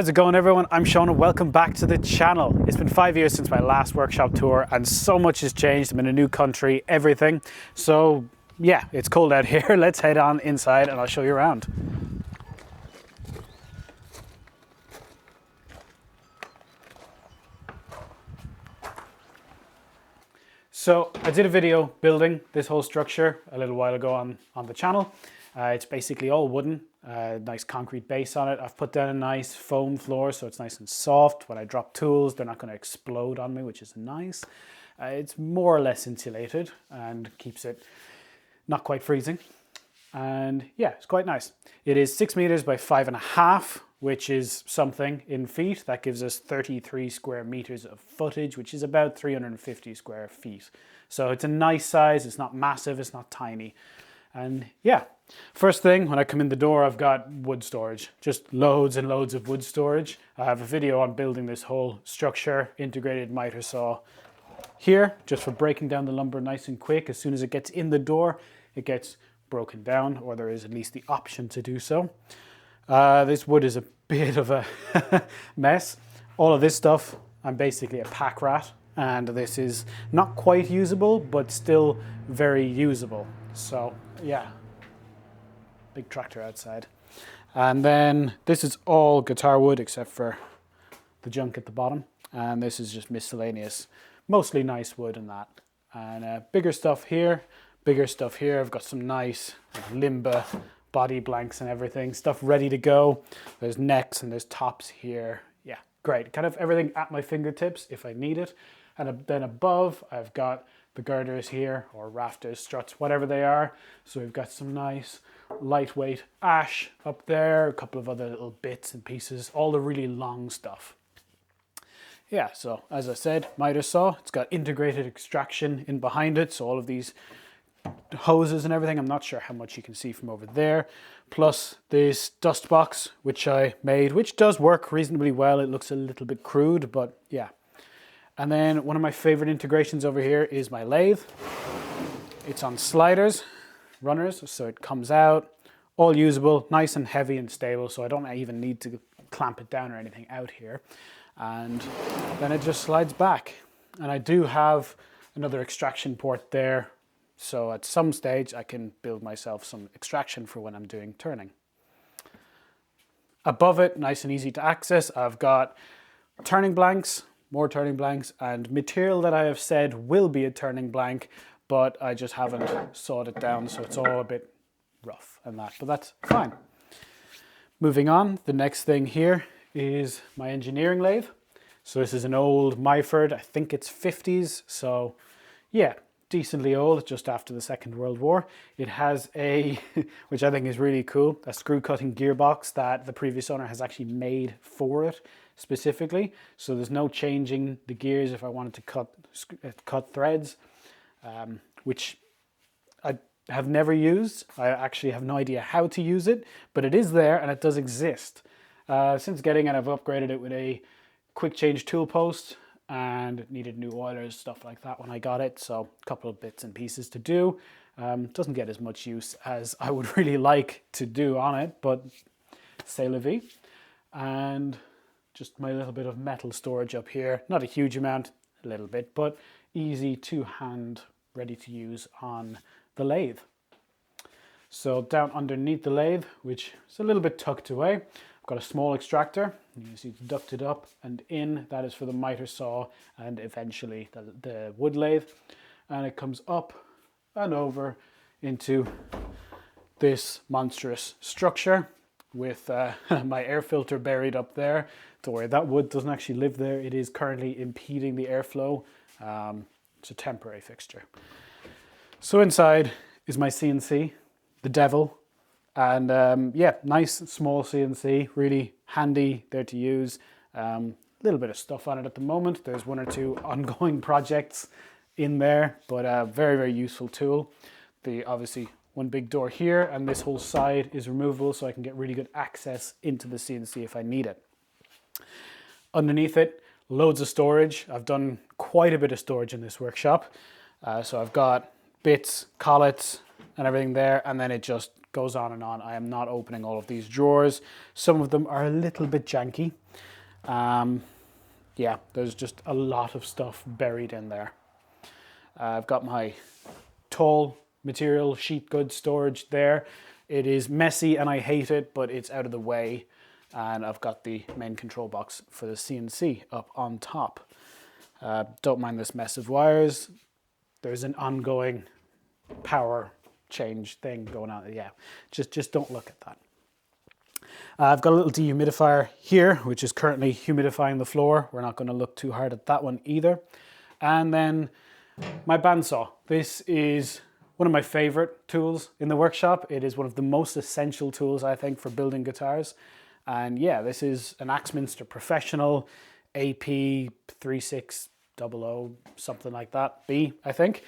How's it going, everyone? I'm Sean and welcome back to the channel. It's been 5 years since my last workshop tour and so much has changed. I'm in a new country, everything. So yeah, it's cold out here. Let's head on inside and I'll show you around. So I did a video building this whole structure a little while ago on the channel. It's basically all wooden, nice concrete base on it. I've put down a nice foam floor so it's nice and soft. When I drop tools, they're not going to explode on me, which is nice. It's more or less insulated and keeps it not quite freezing. And yeah, it's quite nice. It is 6 meters by 5.5, which is something in feet. That gives us 33 square meters of footage, which is about 350 square feet. So it's a nice size. It's not massive. It's not tiny. And yeah, first thing when I come in the door, I've got wood storage, just loads and loads of wood storage. I have a video on building this whole structure, integrated miter saw here, just for breaking down the lumber nice and quick. As soon as it gets in the door, it gets broken down, or there is at least the option to do so. This wood is a bit of a mess. All of this stuff, I'm basically a pack rat, and this is not quite usable, but still very usable. So yeah, big tractor outside. And then this is all guitar wood except for the junk at the bottom. And this is just miscellaneous, mostly nice wood and that. And bigger stuff here, bigger stuff here. I've got some nice limba body blanks and everything, stuff ready to go. There's necks and there's tops here. Yeah, great. Kind of everything at my fingertips if I need it. And then above, I've got the girders here, or rafters, struts, whatever they are. So we've got some nice lightweight ash up there, a couple of other little bits and pieces, all the really long stuff. Yeah, so as I said, miter saw, it's got integrated extraction in behind it. So all of these hoses and everything, I'm not sure how much you can see from over there. Plus this dust box, which I made, which does work reasonably well. It looks a little bit crude, but yeah. And then one of my favorite integrations over here is my lathe. It's on sliders, runners, so it comes out, all usable, nice and heavy and stable, so I don't even need to clamp it down or anything out here. And then it just slides back. And I do have another extraction port there, so at some stage I can build myself some extraction for when I'm doing turning. Above it, nice and easy to access, I've got turning blanks, more turning blanks, and material that I have said will be a turning blank, but I just haven't sawed it down, so it's all a bit rough and that, but that's fine. Moving on, the next thing here is my engineering lathe. So this is an old MITRE, I think it's 50s, so yeah, decently old, just after the Second World War. It has a, which I think is really cool, a screw cutting gearbox that the previous owner has actually made for it specifically. So there's no changing the gears if I wanted to cut threads, which I have never used. I actually have no idea how to use it, but it is there and it does exist. Since getting it, I've upgraded it with a quick change tool post, and needed new oilers, stuff like that when I got it. So a couple of bits and pieces to do. Doesn't get as much use as I would really like to do on it, but c'est la vie. And just my little bit of metal storage up here. Not a huge amount, a little bit, but easy to hand, ready to use on the lathe. So down underneath the lathe, which is a little bit tucked away, I've got a small extractor. You see it's ducted up and in. That is for the miter saw and eventually the wood lathe. And it comes up and over into this monstrous structure with my air filter buried up there. Don't worry, that wood doesn't actually live there. It is currently impeding the airflow. It's a temporary fixture. So inside is my CNC, the devil. And yeah, nice small CNC, really handy there to use. A little bit of stuff on it at the moment. There's one or two ongoing projects in there, but a very, very useful tool. Obviously one big door here, and this whole side is removable, so I can get really good access into the CNC if I need it. Underneath it, loads of storage. I've done quite a bit of storage in this workshop. So I've got bits, collets, and everything there, and then it just goes on and on. I am not opening all of these drawers. Some of them are a little bit janky. Yeah, there's just a lot of stuff buried in there. I've got my tall material sheet goods storage there. It is messy and I hate it, but it's out of the way. And I've got the main control box for the CNC up on top. Don't mind this mess of wires. There's an ongoing power change thing going on. Yeah, just don't look at that. I've got a little dehumidifier here, which is currently humidifying the floor. We're not going to look too hard at that one either. And then my bandsaw. This is one of my favorite tools in the workshop. It is one of the most essential tools, I think, for building guitars. And yeah, this is an Axminster Professional AP 3600, something like that, B, I think.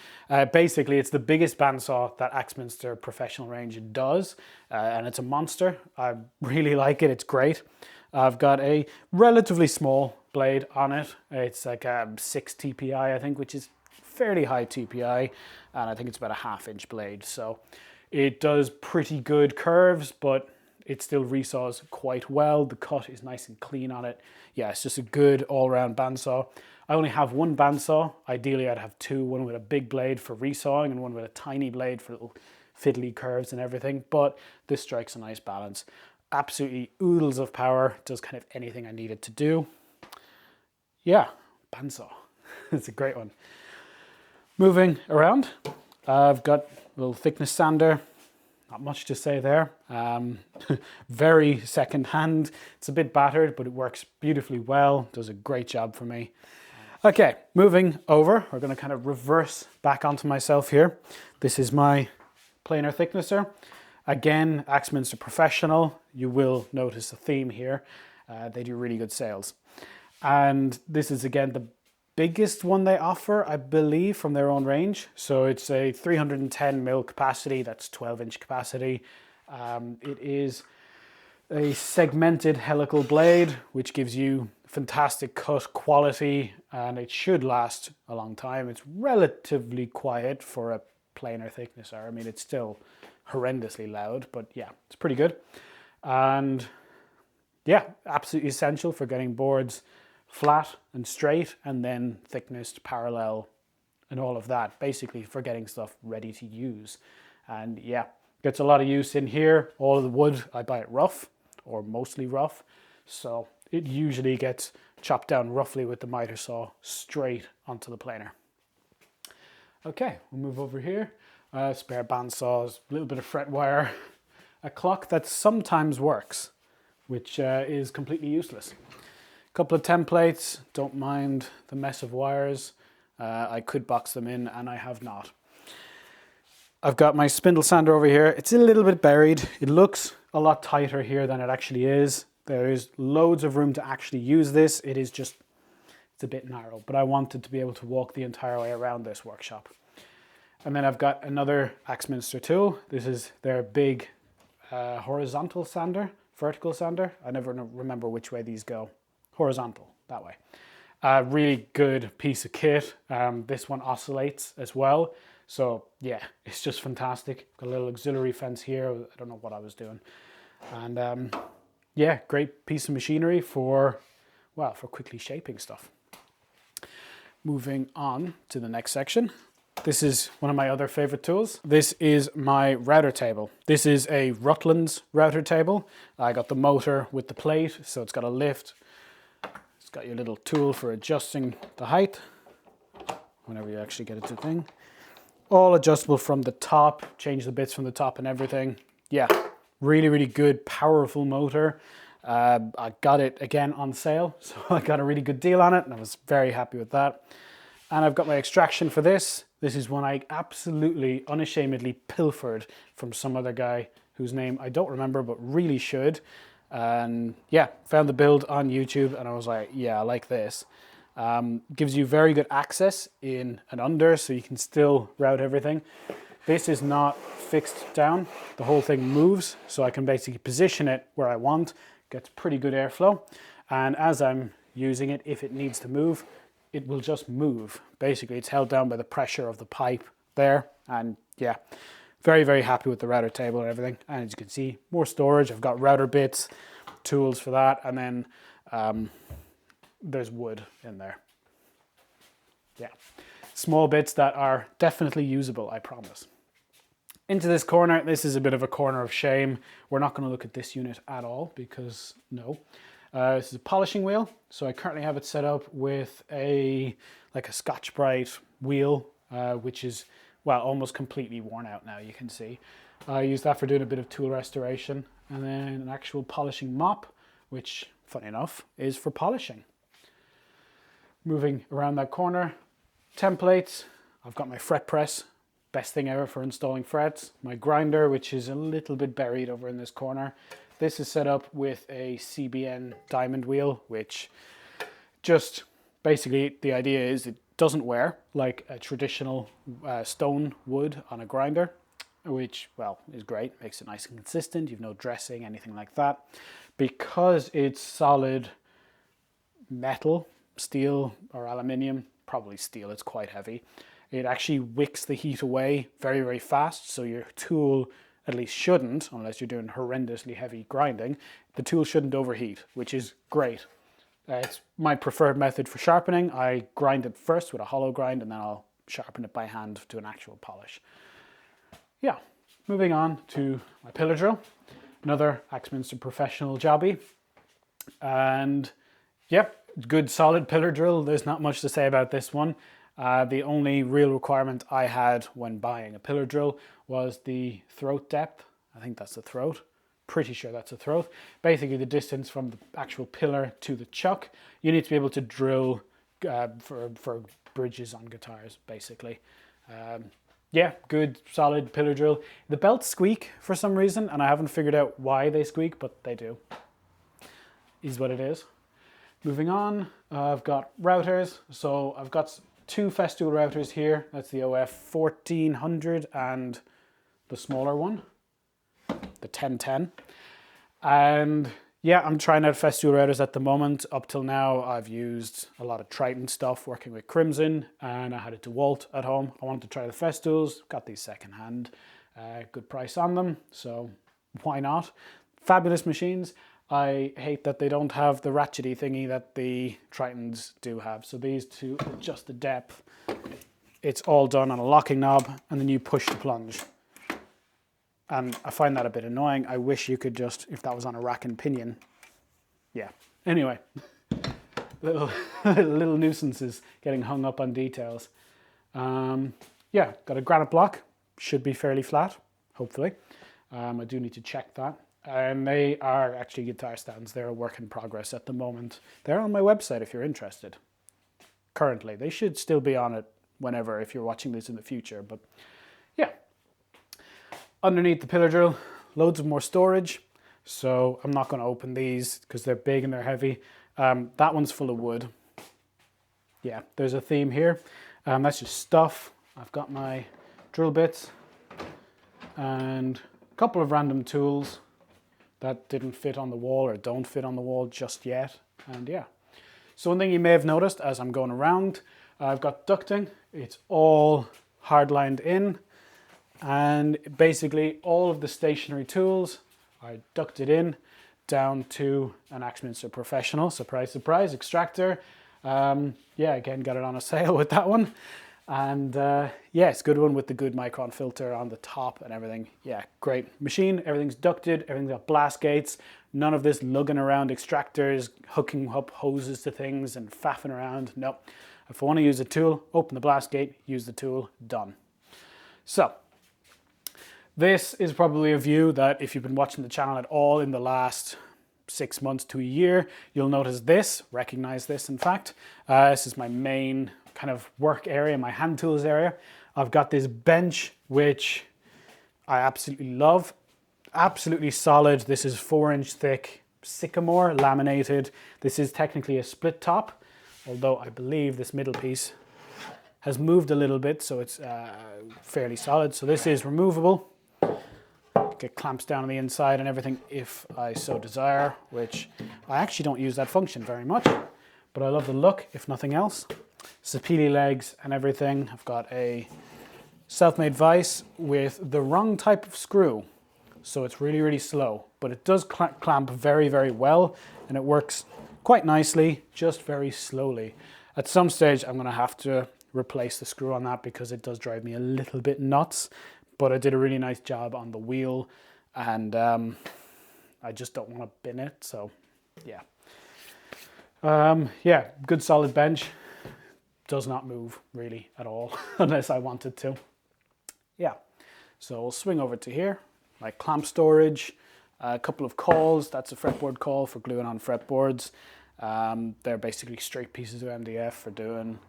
Basically, it's the biggest bandsaw that Axminster Professional range does, and it's a monster. I really like it, it's great. I've got a relatively small blade on it. It's like a 6 TPI, I think, which is fairly high TPI, and I think it's about a 1/2 inch blade. So it does pretty good curves, but it still resaws quite well. The cut is nice and clean on it. Yeah, it's just a good all-round bandsaw. I only have one bandsaw. Ideally, I'd have two, one with a big blade for resawing and one with a tiny blade for little fiddly curves and everything. But this strikes a nice balance. Absolutely oodles of power. Does kind of anything I need it to do. Yeah, bandsaw. It's a great one. Moving around, I've got a little thickness sander. Not much to say there. Very second hand. It's a bit battered, but it works beautifully well. Does a great job for me. Okay, moving over. We're going to kind of reverse back onto myself here. This is my planer thicknesser. Again, Axminster Professional. You will notice a theme here. They do really good sales. And this is, again, the biggest one they offer, I believe, from their own range. So it's a 310 mil capacity, that's 12-inch capacity. It is a segmented helical blade, which gives you fantastic cut quality, and it should last a long time. It's relatively quiet for a planer thicknesser. I mean, it's still horrendously loud, but yeah, it's pretty good. And yeah, absolutely essential for getting boards flat and straight, and then thicknessed, parallel, and all of that, basically for getting stuff ready to use. And yeah, gets a lot of use in here. All of the wood, I buy it rough, or mostly rough, so it usually gets chopped down roughly with the miter saw straight onto the planer. Okay, we'll move over here. Spare bandsaws, a little bit of fret wire, a clock that sometimes works, which is completely useless. Couple of templates, don't mind the mess of wires. I could box them in, and I have not. I've got my spindle sander over here. It's a little bit buried. It looks a lot tighter here than it actually is. There is loads of room to actually use this. It is just, it's a bit narrow, but I wanted to be able to walk the entire way around this workshop. And then I've got another Axminster tool. This is their big horizontal sander, vertical sander. I never remember which way these go. Horizontal, that way. Really good piece of kit. This one oscillates as well. So yeah, it's just fantastic. Got a little auxiliary fence here. I don't know what I was doing. And yeah, great piece of machinery for, well, for quickly shaping stuff. Moving on to the next section. This is one of my other favorite tools. This is my router table. This is a Rutland's router table. I got the motor with the plate, so it's got a lift. It's got your little tool for adjusting the height whenever you actually get it to thing. All adjustable from the top, change the bits from the top and everything. Yeah, really, really good, powerful motor. I got it again on sale, so I got a really good deal on it and I was very happy with that. And I've got my extraction for this. This is one I absolutely, unashamedly pilfered from some other guy whose name I don't remember, but really should. And yeah, found the build on YouTube and I was like, yeah, I like this. Gives you very good access in and under, so you can still route everything. This is not fixed down. The whole thing moves, so I can basically position it where I want. Gets pretty good airflow. And as I'm using it, if it needs to move, it will just move. Basically, it's held down by the pressure of the pipe there. And yeah, very, very happy with the router table and everything. And as you can see, more storage. I've got router bits, tools for that, and then there's wood in there. Yeah, small bits that are definitely usable, I promise. Into this corner, this is a bit of a corner of shame. We're not going to look at this unit at all because no. This is a polishing wheel. So I currently have it set up with like a Scotch-Brite wheel, which is, well, almost completely worn out now, you can see. I use that for doing a bit of tool restoration, and then an actual polishing mop, which, funny enough, is for polishing. Moving around that corner, templates. I've got my fret press, best thing ever for installing frets. My grinder, which is a little bit buried over in this corner. This is set up with a CBN diamond wheel, which just basically the idea is it doesn't wear like a traditional stone would on a grinder, which, well, is great, makes it nice and consistent. You've no dressing, anything like that. Because it's solid metal, steel or aluminium, probably steel, it's quite heavy. It actually wicks the heat away very, very fast. So your tool at least shouldn't, unless you're doing horrendously heavy grinding, the tool shouldn't overheat, which is great. It's my preferred method for sharpening. I grind it first with a hollow grind and then I'll sharpen it by hand to an actual polish. Yeah, moving on to my pillar drill. Another Axminster Professional jobby. And yep, good solid pillar drill. There's not much to say about this one. The only real requirement I had when buying a pillar drill was the throat depth. I think that's the throat. Pretty sure that's a throat. Basically the distance from the actual pillar to the chuck. You need to be able to drill for bridges on guitars, basically. Yeah, good solid pillar drill. The belts squeak for some reason, and I haven't figured out why they squeak, but they do. Is what it is. Moving on, I've got routers. So I've got two Festool routers here. That's the OF 1400 and the smaller one, the 1010. And yeah, I'm trying out Festool routers at the moment. Up till now, I've used a lot of Triton stuff working with Crimson, and I had a DeWalt at home. I wanted to try the Festools, got these secondhand, good price on them, so why not? Fabulous machines. I hate that they don't have the ratchety thingy that the Tritons do have. So these two adjust the depth. It's all done on a locking knob, and then you push the plunge. And I find that a bit annoying. I wish you could just, if that was on a rack and pinion. Yeah. Anyway, little nuisances getting hung up on details. Yeah, got a granite block. Should be fairly flat, hopefully. I do need to check that. And they are actually guitar stands. They're a work in progress at the moment. They're on my website if you're interested. Currently, they should still be on it whenever, if you're watching this in the future. But yeah. Underneath the pillar drill, loads of more storage. So I'm not going to open these because they're big and they're heavy. That one's full of wood. Yeah, there's a theme here. That's just stuff. I've got my drill bits and a couple of random tools that didn't fit on the wall or don't fit on the wall just yet. And yeah. So one thing you may have noticed as I'm going around, I've got ducting. It's all hard lined in. And basically all of the stationary tools are ducted in down to an Axminster Professional, surprise, surprise, extractor. Yeah, again, got it on a sale with that one. And yeah, it's a good one with the good micron filter on the top and everything. Yeah, great machine. Everything's ducted, everything's got blast gates. None of this lugging around extractors, hooking up hoses to things and faffing around. No, if I want to use a tool, open the blast gate, use the tool, done. So, this is probably a view that if you've been watching the channel at all in the last 6 months to a year, you'll notice this, recognize this in fact. This is my main kind of work area, my hand tools area. I've got this bench, which I absolutely love. Absolutely solid. This is 4-inch thick sycamore laminated. This is technically a split top, although I believe this middle piece has moved a little bit, so it's fairly solid. So this is removable. Get clamps down on the inside and everything if I so desire, which I actually don't use that function very much, but I love the look if nothing else. Sapele legs and everything. I've got a self-made vise with the wrong type of screw. So it's really, really slow, but it does clamp very, very well, and it works quite nicely, just very slowly. At some stage, I'm gonna have to replace the screw on that because it does drive me a little bit nuts, but I did a really nice job on the wheel, and I just don't want to bin it, so yeah. Yeah, good solid bench. Does not move really at all unless I wanted to. Yeah, so we'll swing over to here. My clamp storage, a couple of cauls. That's a fretboard caul for gluing on fretboards. They're basically straight pieces of MDF for doing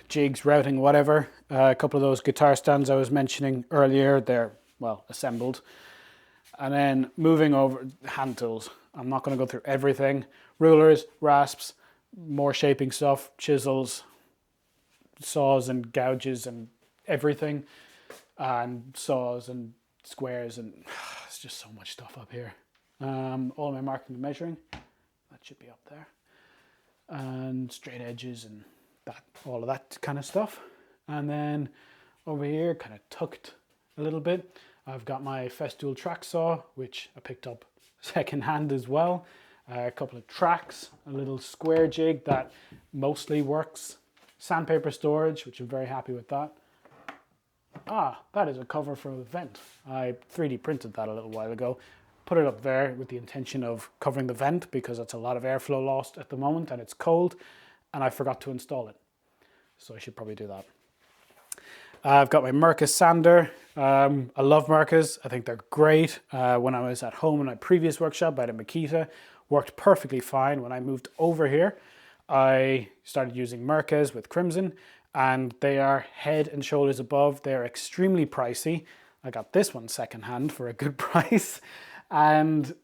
jigs, routing, whatever. A couple of those guitar stands I was mentioning earlier, they're, well, assembled. And then moving over, hand tools. I'm not going to go through everything. Rulers, rasps, more shaping stuff, chisels, saws and gouges and everything. And saws and squares, and it's just so much stuff up here. All my marking and measuring, that should be up there. And straight edges and that, all of that kind of stuff. And then over here, kind of tucked a little bit, I've got my Festool track saw, which I picked up secondhand as well. A couple of tracks, a little square jig that mostly works. Sandpaper storage, which I'm very happy with that. Ah, that is a cover for a vent. I 3D printed that a little while ago. Put it up there with the intention of covering the vent because that's a lot of airflow lost at the moment and it's cold, and I forgot to install it. So I should probably do that. I've got my Mirka sander. I love Mirkas. I think they're great. When I was at home in my previous workshop, I had a Makita. Worked perfectly fine. When I moved over here, I started using Mirkas with Crimson, and they are head and shoulders above. They're extremely pricey. I got this one secondhand for a good price. And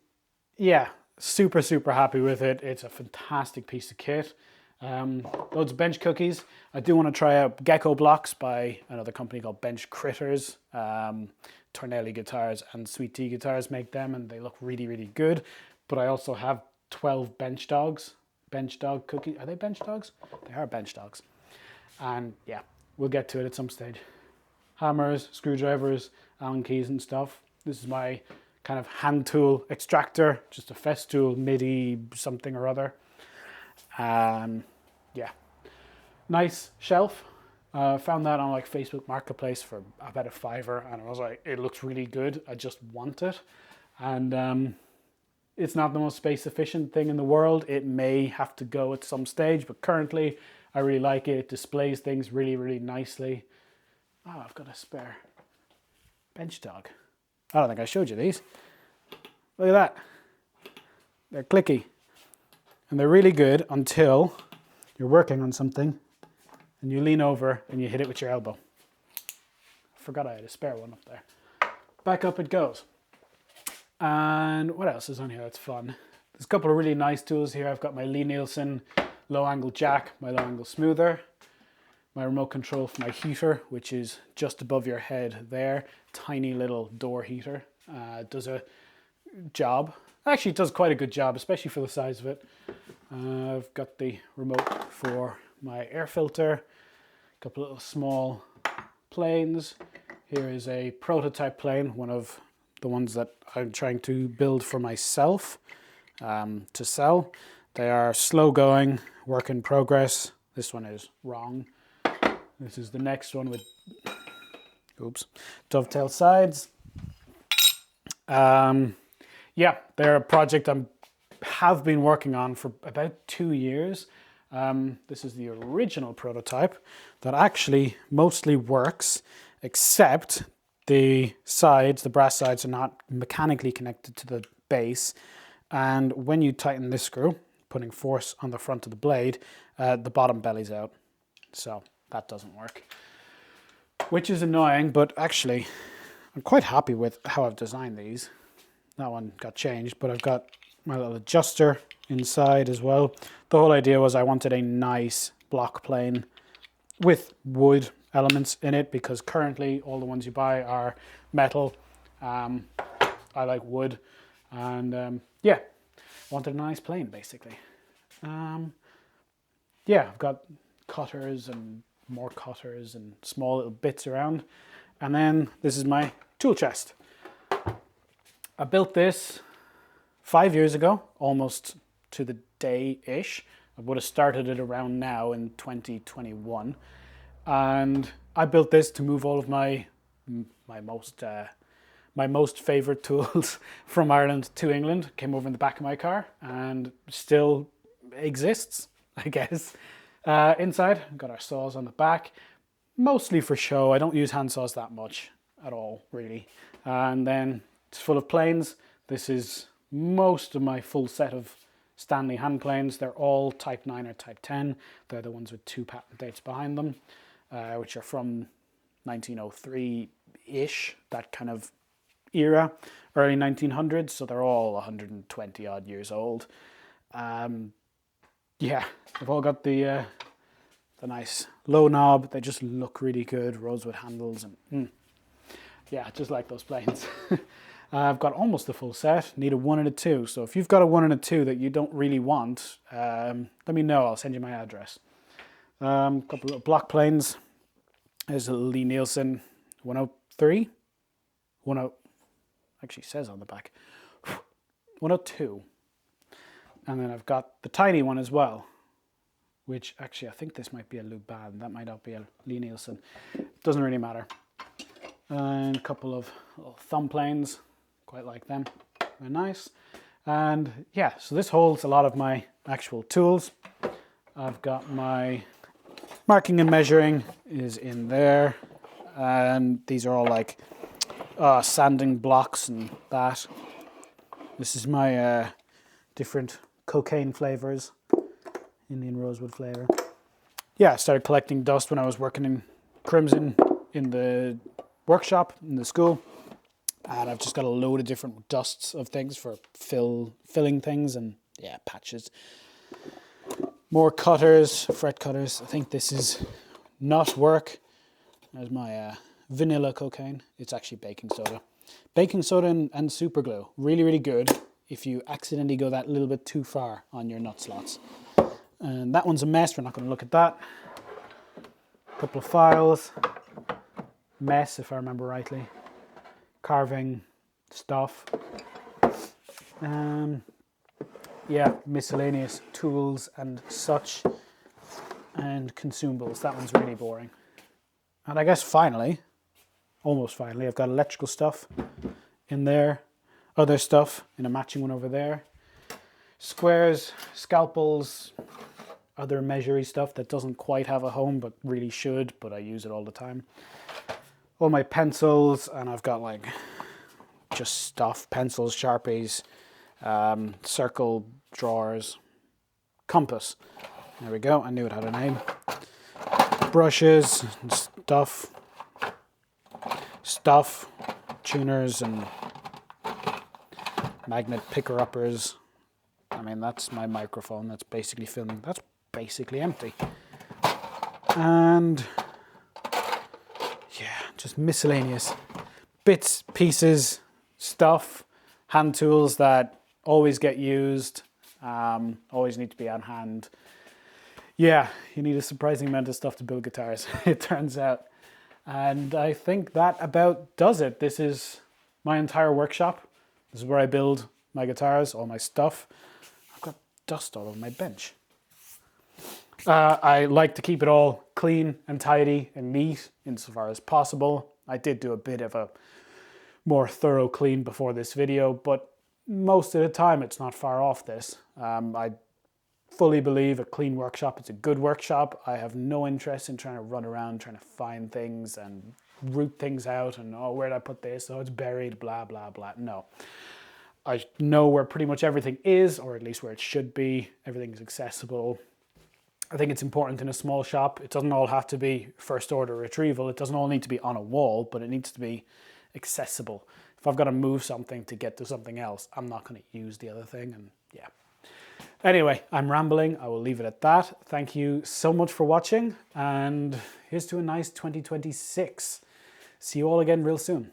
yeah, super, super happy with it. It's a fantastic piece of kit. Loads of bench cookies. I do want to try out Gecko blocks by another company called Bench Critters. Tornelli guitars and Sweet Tea guitars make them, and they look really, really good. But I also have 12 bench dogs. Bench dog cookies. Are they bench dogs? They are bench dogs. And yeah, we'll get to it at some stage. Hammers, screwdrivers, Allen keys and stuff. This is my kind of hand tool extractor, just a Festool MIDI something or other. Yeah, nice shelf. Found that on like Facebook Marketplace for about $5, and I was like, it looks really good. I just want it. And it's not the most space efficient thing in the world. It may have to go at some stage, but currently I really like it. It displays things really, really nicely. Oh, I've got a spare bench dog. I don't think I showed you these. Look at that. They're clicky. And they're really good until you're working on something and you lean over and you hit it with your elbow. I forgot I had a spare one up there. Back up it goes. And what else is on here that's fun? There's a couple of really nice tools here. I've got my Lee Nielsen low angle jack, my low angle smoother, my remote control for my heater, which is just above your head there. Tiny little door heater. Does a job. Actually, it does quite a good job, especially for the size of it. I've got the remote for my air filter. A couple of little small planes. Here is a prototype plane, one of the ones that I'm trying to build for myself to sell. They are slow going, work in progress. This one is wrong. This is the next one with, oops, dovetail sides. Yeah, they're a project I have been working on for about 2 years. This is the original prototype that actually mostly works, except the sides, the brass sides, are not mechanically connected to the base. And when you tighten this screw, putting force on the front of the blade, the bottom bellies out. So that doesn't work, which is annoying, but actually I'm quite happy with how I've designed these. That one got changed, but I've got my little adjuster inside as well. The whole idea was I wanted a nice block plane with wood elements in it, because currently all the ones you buy are metal. I like wood, and yeah, wanted a nice plane basically. Yeah, I've got cutters and more cutters and small little bits around. And then this is my tool chest. I built this 5 years ago, almost to the day-ish. I would have started it around now in 2021. And I built this to move all of my most favorite tools from Ireland to England. Came over in the back of my car and still exists, I guess. Inside, got our saws on the back, mostly for show. I don't use hand saws that much at all, really. And then it's full of planes. This is most of my full set of Stanley hand planes. They're all Type 9 or Type 10. They're the ones with 2 patent dates behind them, which are from 1903-ish, that kind of era, early 1900s. So they're all 120 odd years old. Yeah, they've all got the nice low knob. They just look really good, rosewood handles, and yeah, just like those planes. I've got almost the full set. Need a 1 and a 2. So if you've got a 1 and a 2 that you don't really want, let me know. I'll send you my address. Couple of little block planes. There's a little Lee Nielsen 103. Actually says on the back 102. And then I've got the tiny one as well, which actually I think this might be a Luban. That might not be a Lee Nielsen. Doesn't really matter. And a couple of little thumb planes. Quite like them. They're nice. And yeah, so this holds a lot of my actual tools. I've got my marking and measuring is in there. And these are all like sanding blocks and that. This is my different cocaine flavors, Indian rosewood flavor. Yeah, I started collecting dust when I was working in Crimson in the workshop in the school, and I've just got a load of different dusts of things for filling things and yeah, patches. More cutters, fret cutters. I think this is not work. There's my vanilla cocaine. It's actually baking soda. Baking soda and super glue. Really, really good if you accidentally go that little bit too far on your nut slots. And that one's a mess. We're not going to look at that. A couple of files. Mess, if I remember rightly. Carving stuff. Yeah, miscellaneous tools and such. And consumables. That one's really boring. And I guess finally, almost finally, I've got electrical stuff in there. Other stuff in a matching one over there. Squares, scalpels, other measury stuff that doesn't quite have a home but really should, but I use it all the time. All my pencils, and I've got like just stuff, pencils, Sharpies, circle drawers, compass. There we go, I knew it had a name. Brushes and stuff, tuners and magnet picker-uppers. I mean, that's my microphone. That's basically filming. That's basically empty. And yeah, just miscellaneous bits, pieces, stuff, hand tools that always get used, always need to be on hand. Yeah, you need a surprising amount of stuff to build guitars, it turns out. And I think that about does it. This is my entire workshop. This is where I build my guitars, all my stuff. I've got dust all over my bench. I like to keep it all clean and tidy and neat insofar as possible. I did do a bit of a more thorough clean before this video, but most of the time it's not far off this. I fully believe a clean workshop is a good workshop. I have no interest in trying to run around trying to find things and root things out and, oh, where did I put this? Oh, it's buried, blah, blah, blah. No. I know where pretty much everything is, or at least where it should be. Everything is accessible. I think it's important in a small shop. It doesn't all have to be first order retrieval. It doesn't all need to be on a wall, but it needs to be accessible. If I've got to move something to get to something else, I'm not going to use the other thing. And yeah. Anyway, I'm rambling. I will leave it at that. Thank you so much for watching, and here's to a nice 2026. See you all again real soon.